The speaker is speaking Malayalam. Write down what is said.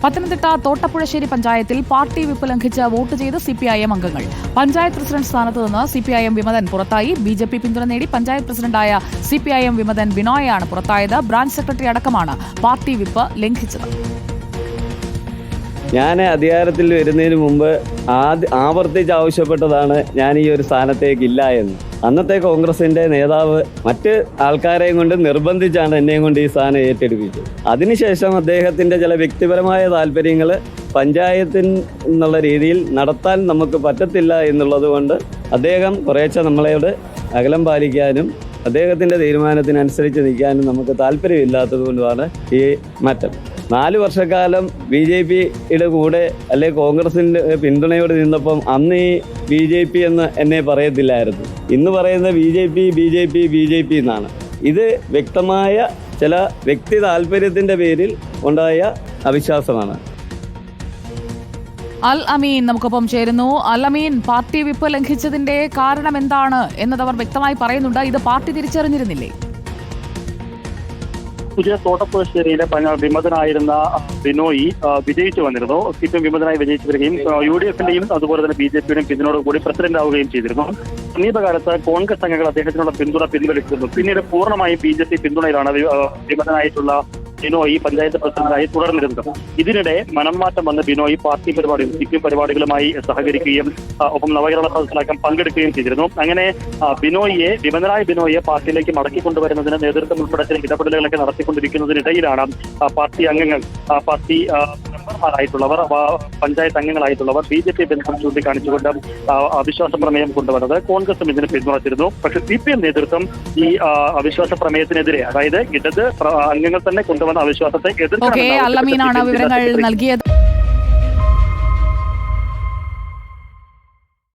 പത്തനംതിട്ട തോട്ടപ്പുഴശ്ശേരി പഞ്ചായത്തിൽ പാർട്ടി വിപ്പ് ലംഘിച്ച് വോട്ട് ചെയ്ത് CPIM അംഗങ്ങൾ. പഞ്ചായത്ത് പ്രസിഡന്റ് സ്ഥാനത്ത് നിന്ന് CPIM വിമതൻ പുറത്തായി. BJP പിന്തുണ നേടി പഞ്ചായത്ത് പ്രസിഡന്റായ CPIM വിമതൻ ബിനോയാണ് പുറത്തായത്. ബ്രാഞ്ച് സെക്രട്ടറി അടക്കമാണ് പാർട്ടി വിപ്പ് ലംഘിച്ചത്. ഞാൻ അധികാരത്തിൽ വരുന്നതിന് മുമ്പ് ആവർത്തിച്ച് ആവശ്യപ്പെട്ടതാണ് ഞാൻ ഈ ഒരു സ്ഥാനത്തേക്കില്ല എന്ന്. അന്നത്തെ കോൺഗ്രസിന്റെ നേതാവ് മറ്റ് ആൾക്കാരെയും കൊണ്ട് നിർബന്ധിച്ചാണ് എന്നെയും കൊണ്ട് ഈ സ്ഥാനം ഏറ്റെടുപ്പിച്ചത്. അതിനുശേഷം അദ്ദേഹത്തിന്റെ ചില വ്യക്തിപരമായ താല്പര്യങ്ങൾ പഞ്ചായത്തിൽ എന്നുള്ള രീതിയിൽ നടത്താൻ നമുക്ക് പറ്റത്തില്ല എന്നുള്ളത് കൊണ്ട് അദ്ദേഹം കുറേശ്ശെ നമ്മളോട് അകലം പാലിക്കാനും അദ്ദേഹത്തിന്റെ തീരുമാനത്തിനനുസരിച്ച് നിൽക്കാനും നമുക്ക് താല്പര്യമില്ലാത്തത് കൊണ്ടുമാണ് ഈ മാറ്റം. 4 വർഷക്കാലം BJPയുടെ കൂടെ അല്ലെ കോൺഗ്രസിന്റെ പിന്തുണയോട് നിന്നപ്പം അന്ന് ഈ BJP എന്ന് എന്നെ പറയത്തില്ലായിരുന്നു. ഇന്ന് പറയുന്ന BJP എന്നാണ്. ഇത് വ്യക്തമായ ചില വ്യക്തി താല്പര്യത്തിന്റെ പേരിൽ ഉണ്ടായ അവിശ്വാസമാണ്. അൽ അമീൻ നമുക്കൊപ്പം ചേരുന്നു. അൽ അമീൻ, പാർട്ടി വിപ്പ് ലംഘിച്ചതിന്റെ കാരണം എന്താണ് എന്നത് അവർ വ്യക്തമായി പറയുന്നുണ്ട്. ഇത് പാർട്ടി തിരിച്ചറിഞ്ഞിരുന്നില്ലേ? പുതിയ തോട്ടപ്പുഴശ്ശേരിയിലെ വിമതനായിരുന്ന ബിനോയി വിജയിച്ചു വന്നിരുന്നു. CPM വിമതനായി വിജയിച്ചു വരികയും UDFന്റെയും അതുപോലെ തന്നെ BJPയുടെയും പിന്തുണയോട് കൂടി പ്രസിഡന്റ് ആവുകയും ചെയ്തിരുന്നു. സമീപകാലത്ത് കോൺഗ്രസ് അംഗങ്ങൾ അദ്ദേഹത്തിനുള്ള പിന്തുണ പിൻവലിച്ചിരുന്നു. പിന്നീട് പൂർണ്ണമായും BJP പിന്തുണയിലാണ് വിമതനായിട്ടുള്ള ബിനോയി പഞ്ചായത്ത് പ്രസിഡന്റായി തുടർന്നിരുന്നത്. ഇതിനിടെ മനംമാറ്റം വന്ന് ബിനോയി പാർട്ടി CPM പരിപാടികളുമായി സഹകരിക്കുകയും ഒപ്പം നവകേരള സദസ്സിലടക്കം പങ്കെടുക്കുകയും ചെയ്തിരുന്നു. അങ്ങനെ വിമതനായ ബിനോയിയെ പാർട്ടിയിലേക്ക് മടക്കിക്കൊണ്ടുവരുന്നതിന് നേതൃത്വം ഉൾപ്പെടെ ചില ഇടപെടലുകളൊക്കെ നടത്തിക്കൊണ്ടിരിക്കുന്നതിനിടയിലാണ് പാർട്ടി അംഗങ്ങൾ മെമ്പർമാരായിട്ടുള്ളവർ പഞ്ചായത്ത് അംഗങ്ങളായിട്ടുള്ളവർ BJP ബന്ധം ചൂണ്ടിക്കാണിച്ചുകൊണ്ട് അവിശ്വാസ പ്രമേയം കൊണ്ടുവന്നത്. കോൺഗ്രസും ഇതിന് പിന്തുണച്ചിരുന്നു. പക്ഷേ CPM നേതൃത്വം ഈ അവിശ്വാസ പ്രമേയത്തിനെതിരെ, അതായത് ഇടത് അംഗങ്ങൾ തന്നെ കൊണ്ടുവന്ന അവിശ്വാസത്തെ എതിർക്കണം. വിവരങ്ങൾ നൽകിയത്.